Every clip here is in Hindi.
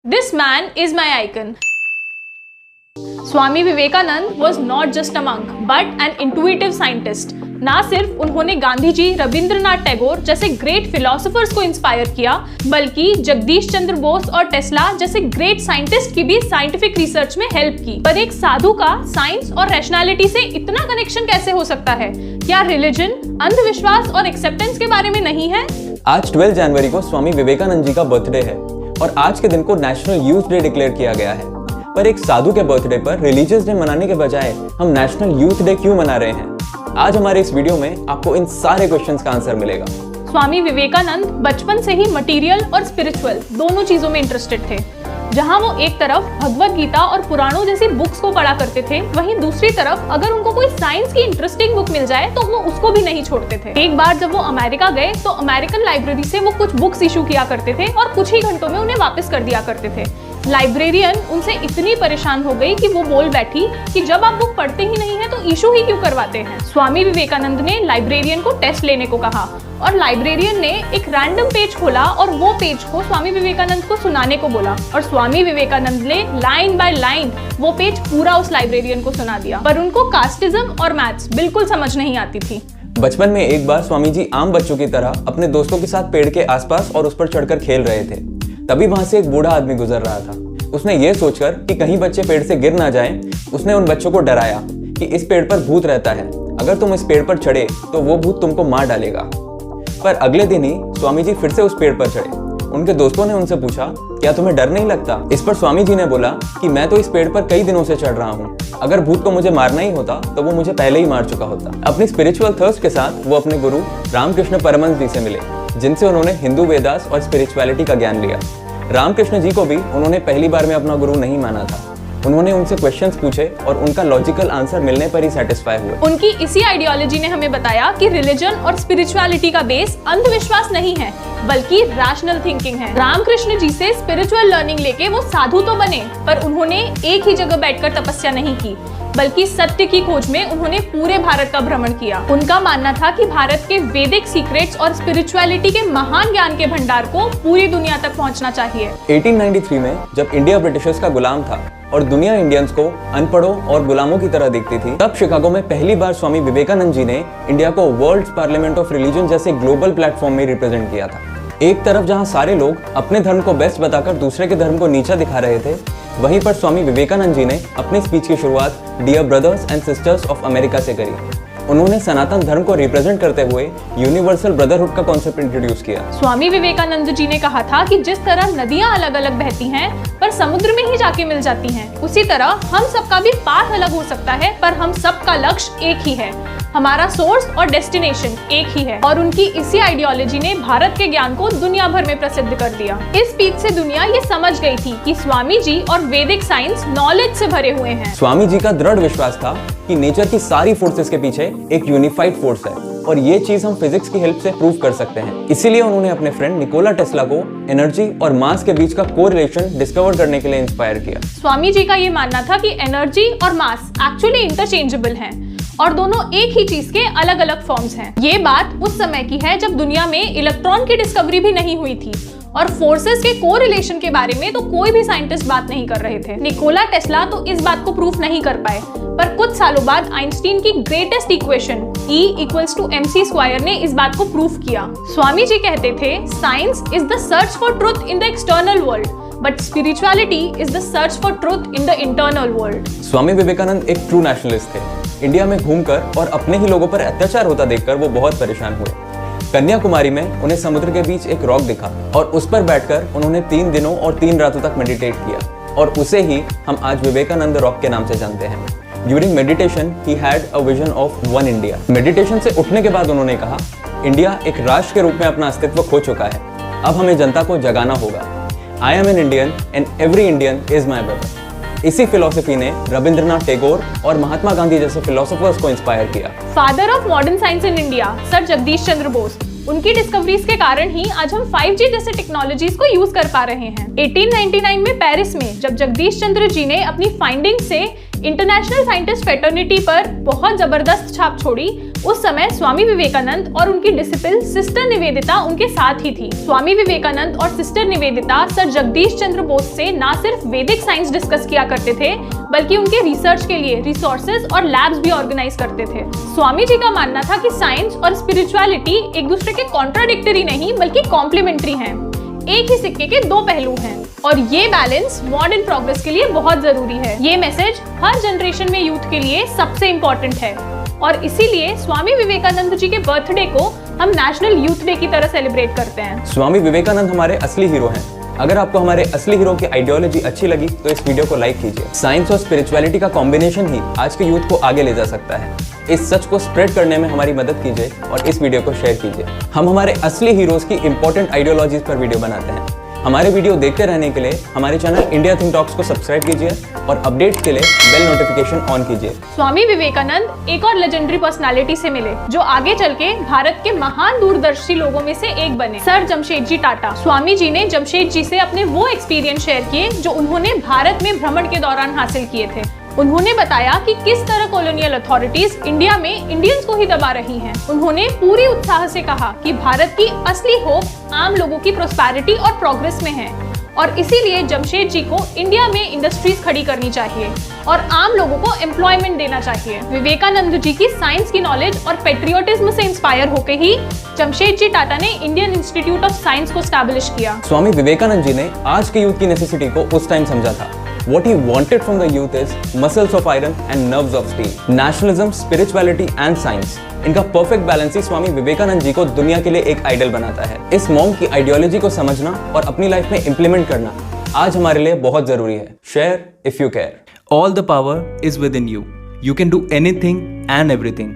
This man is my icon. Swami Vivekananda was not just a monk, but an intuitive scientist. ना सिर्फ उन्होंने गांधी जी, रविंद्रनाथ टैगोर जैसे ग्रेट फिलोसोफर्स को इंस्पायर किया, बल्कि जगदीश चंद्र बोस और टेस्ला जैसे ग्रेट साइंटिस्ट की भी साइंटिफिक रिसर्च में हेल्प की। पर एक साधु का साइंस और रैशनैलिटी से इतना कनेक्शन कैसे हो सकता है? क्या रिलीजन, अंधविश्वास और एक्सेप्टेंस के बारे में नहीं है? आज 12 जनवरी को स्वामी विवेकानंद जी का बर्थडे है और आज के दिन को नेशनल यूथ डे डिक्लेयर किया गया है। पर एक साधु के बर्थडे पर रिलीजियस डे मनाने के बजाय हम नेशनल यूथ डे क्यों मना रहे हैं? आज हमारे इस वीडियो में आपको इन सारे क्वेश्चंस का आंसर मिलेगा। स्वामी विवेकानंद बचपन से ही मटेरियल और स्पिरिचुअल दोनों चीजों में इंटरेस्टेड थे। जहां वो एक तरफ भगवत गीता और पुराणों जैसी बुक्स को पढ़ा करते थे, वहीं दूसरी तरफ अगर उनको कोई साइंस की इंटरेस्टिंग बुक मिल जाए तो वो उसको भी नहीं छोड़ते थे। एक बार जब वो अमेरिका गए तो अमेरिकन लाइब्रेरी से वो कुछ बुक्स इशू किया करते थे और कुछ ही घंटों में उन्हें वापस कर दिया करते थे। लाइब्रेरियन उनसे इतनी परेशान हो गई कि वो बोल बैठी कि जब आप बुक पढ़ते ही नहीं है तो इशू ही क्यों करवाते हैं। स्वामी विवेकानंद ने लाइब्रेरियन को टेस्ट लेने को कहा और लाइब्रेरियन ने एक रैंडम पेज खोला और वो पेज को स्वामी विवेकानंद को सुनाने को बोला और स्वामी विवेकानंद ने लाइन बाय लाइन वो पेज पूरा उस लाइब्रेरियन को सुना दिया। पर उनको कास्टिज्म और मैथ्स बिल्कुल समझ नहीं आती थी। बचपन में एक बार स्वामी जी आम बच्चों की तरह अपने दोस्तों के साथ पेड़ के आसपास और उस पर चढ़कर खेल रहे थे। तभी वहां से एक बूढ़ा आदमी गुजर रहा था। उसने ये सोचकर कि कहीं बच्चे पेड़ से गिर ना जाएं, उसने उन बच्चों को डराया कि इस पेड़ पर भूत रहता है, अगर तुम इस पेड़ पर चढ़े तो वो भूत तुमको मार डालेगा। पर अगले दिन ही स्वामी जी फिर से उस पेड़ पर चढ़े। उनके दोस्तों ने उनसे पूछा, क्या तुम्हें डर नहीं लगता? इस पर स्वामी जी ने बोला कि मैं तो इस पेड़ पर कई दिनों से चढ़ रहा हूँ, अगर भूत को मुझे मारना ही होता तो वो मुझे पहले ही मार चुका होता। अपनी स्पिरिचुअल थर्स्ट के साथ वो अपने गुरु रामकृष्ण परमहंस जी से मिले, जिनसे उन्होंने हिंदू वेदास और स्पिरिचुअलिटी का ज्ञान लिया। रामकृष्ण जी को भी उन्होंने पहली बार में अपना गुरु नहीं माना था। उन्होंने उनसे क्वेश्चंस पूछे और उनका लॉजिकल आंसर मिलने पर ही सेटिस्फाई हुए। उनकी इसी आइडियोलॉजी ने हमें बताया कि रिलीजन और स्पिरिचुअलिटी का बेस अंधविश्वास नहीं है, बल्कि रैशनल थिंकिंग है। रामकृष्ण जी से स्पिरिचुअल लर्निंग लेके वो साधु तो बने, पर उन्होंने एक ही जगह बैठकर तपस्या नहीं की, बल्कि सत्य की खोज में उन्होंने पूरे भारत का भ्रमण किया। उनका मानना था कि भारत के वैदिक सीक्रेट्स और स्पिरिचुअलिटी के महान ज्ञान के भंडार को पूरी दुनिया तक पहुंचना चाहिए। 1893 में जब इंडिया ब्रिटिशर्स का गुलाम था और दुनिया इंडियंस को अनपढ़ों और गुलामों की तरह देखती थी, तब शिकागो में पहली बार स्वामी विवेकानंद जी ने इंडिया को वर्ल्ड पार्लियामेंट ऑफ रिलीजन जैसे ग्लोबल प्लेटफॉर्म में रिप्रेजेंट किया था। एक तरफ जहां सारे लोग अपने धर्म को बेस्ट बताकर दूसरे के धर्म को नीचा दिखा रहे थे, वहीं पर स्वामी विवेकानंद जी ने अपनी स्पीच की शुरुआत dear brothers and sisters of America से करी। उन्होंने सनातन धर्म को रिप्रेजेंट करते हुए यूनिवर्सल ब्रदरहुड का कॉन्सेप्ट इंट्रोड्यूस किया। स्वामी विवेकानंद जी ने कहा था कि जिस तरह नदियां अलग अलग बहती हैं पर समुद्र में ही जाके मिल जाती हैं, उसी तरह हम सबका भी पाथ अलग हो सकता है, पर हम सबका लक्ष्य एक ही है, हमारा सोर्स और डेस्टिनेशन एक ही है। और उनकी इसी आइडियोलॉजी ने भारत के ज्ञान को दुनिया भर में प्रसिद्ध कर दिया। इस स्पीच से दुनिया ये समझ गई थी कि स्वामी जी और वैदिक साइंस नॉलेज से भरे हुए हैं। स्वामी जी का दृढ़ विश्वास था कि नेचर की सारी फोर्सेस के पीछे एक यूनिफाइड फोर्स है और ये चीज हम फिजिक्स की हेल्प से प्रूव कर सकते हैं। इसीलिए उन्होंने अपने फ्रेंड निकोला टेस्ला को एनर्जी और मास के बीच का कोरिलेशन डिस्कवर करने के लिए इंस्पायर किया। स्वामी जी का ये मानना था कि एनर्जी और मास एक्चुअली इंटरचेंजेबल हैं और दोनों एक ही चीज के अलग अलग फॉर्म्स हैं। ये बात उस समय की है जब दुनिया में इलेक्ट्रॉन की डिस्कवरी भी नहीं हुई थी और फोर्सेस के कोरिलेशन के बारे में तो कोई भी साइंटिस्ट बात नहीं कर रहे थे। निकोला टेस्ला तो इस बात को प्रूफ नहीं कर पाए, पर कुछ सालों बाद आइंस्टीन की ग्रेटेस्ट इक्वेशन E=mc² ने इस बात को प्रूफ किया। स्वामी जी कहते थे, science is the search for truth in the external world, but spirituality is the search for truth in the internal world. Swami Vivekananda एक ट्रू नेशनलिस्ट थे। इंडिया में घूमकर और अपने ही लोगों पर अत्याचार होता देखकर वो बहुत परेशान हुए। कन्याकुमारी में उन्हें समुद्र के बीच एक रॉक दिखा और उस पर बैठकर उन्होंने 3 दिनों और 3 रातों तक मेडिटेट किया और उसे ही हम आज विवेकानंद रॉक के नाम से जानते हैं। During meditation he had a vision of one India. Meditation से उठने के बाद उन्होंने कहा, इंडिया एक राष्ट्र के रूप में अपना अस्तित्व खो चुका है, अब हमें जनता को जगाना होगा। I am an Indian and every Indian is my brother. इसी फिलॉसफी ने रविंद्रनाथ टैगोर और महात्मा गांधी जैसे फिलोसोफर्स को इंस्पायर किया। Father of modern science in India sir Jagadish Chandra Bose, उनकी डिस्कवरीज के कारण ही आज हम 5G जैसे टेक्नोलॉजीज को यूज कर पा रहे हैं। 1899 में पेरिस में जब जगदीश चंद्र जी ने अपनी फाइंडिंग से इंटरनेशनल साइंटिस्ट फेटर्निटी पर बहुत जबरदस्त छाप छोड़ी। उस समय स्वामी विवेकानंद और उनकी डिसिपल सिस्टर निवेदिता उनके साथ ही थी। स्वामी विवेकानंद और सिस्टर निवेदिता सर जगदीश चंद्र बोस से ना सिर्फ वैदिक साइंस डिस्कस किया करते थे, बल्कि उनके रिसर्च के लिए रिसोर्सेज और लैब्स भी ऑर्गेनाइज करते थे। स्वामी जी का मानना था कि साइंस और स्पिरिचुअलिटी एक दूसरे के कॉन्ट्राडिक्टरी नहीं बल्कि कॉम्प्लीमेंट्री हैं। एक ही सिक्के के दो पहलू हैं और ये बैलेंस मॉडर्न प्रोग्रेस के लिए बहुत जरूरी है। ये मैसेज हर जनरेशन में यूथ के लिए सबसे इम्पोर्टेंट है और इसीलिए स्वामी विवेकानंद जी के बर्थडे को हम नेशनल यूथ डे की तरह सेलिब्रेट करते हैं। स्वामी विवेकानंद हमारे असली हीरो हैं। अगर आपको हमारे असली हीरो की आइडियोलॉजी अच्छी लगी तो इस वीडियो को लाइक कीजिए। साइंस और स्पिरिचुअलिटी का कॉम्बिनेशन ही आज के यूथ को आगे ले जा सकता है। इस सच को स्प्रेड करने में हमारी मदद कीजिए और इस वीडियो को शेयर कीजिए। हम हमारे असली हीरोज की इंपॉर्टेंट आइडियोलॉजीज पर वीडियो बनाते हैं। हमारे वीडियो देखते रहने के लिए हमारे चैनल इंडिया थिंक टॉक्स को सब्सक्राइब कीजिए और अपडेट्स के लिए बेल नोटिफिकेशन ऑन कीजिए। स्वामी विवेकानंद एक और लेजेंडरी पर्सनालिटी से मिले जो आगे चल के भारत के महान दूरदर्शी लोगों में से एक बने, सर जमशेदजी टाटा। स्वामी जी ने जमशेद जी से अपने वो एक्सपीरियंस शेयर किए जो उन्होंने भारत में भ्रमण के दौरान हासिल किए थे। उन्होंने बताया कि किस तरह कॉलोनियल अथॉरिटीज इंडिया में इंडियंस को ही दबा रही हैं। उन्होंने पूरी उत्साह से कहा कि भारत की असली होप आम लोगों की प्रोस्पेरिटी और प्रोग्रेस में है और इसीलिए जमशेद जी को इंडिया में इंडस्ट्रीज खड़ी करनी चाहिए और आम लोगों को एम्प्लॉयमेंट देना चाहिए। विवेकानंद जी की साइंस की नॉलेज और पेट्रियोटिज्म से इंस्पायर होकर ही जमशेद जी टाटा ने इंडियन इंस्टीट्यूट ऑफ साइंस को स्टैब्लिश किया। स्वामी विवेकानंद जी ने आज के यूथ की नेसेसिटी को उस टाइम समझा था। What he wanted from the youth is muscles of iron and nerves of steel. Nationalism, spirituality and science. इनका परफेक्ट बैलेंस ही स्वामी विवेकानंद जी को दुनिया के लिए एक आइडल बनाता है। इस मॉन्क की आइडियोलॉजी को समझना और अपनी लाइफ में इम्प्लीमेंट करना आज हमारे लिए बहुत जरूरी है। Share if you care. All the power is within you. You can do anything and everything.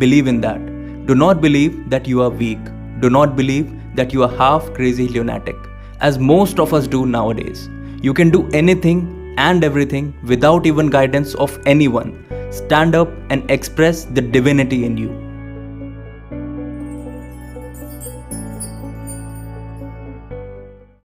Believe in that. Do not believe that you are weak. Do not believe that you are half crazy lunatic, as most of us do nowadays. You can do anything and everything without even guidance of anyone. Stand up and express the divinity in you.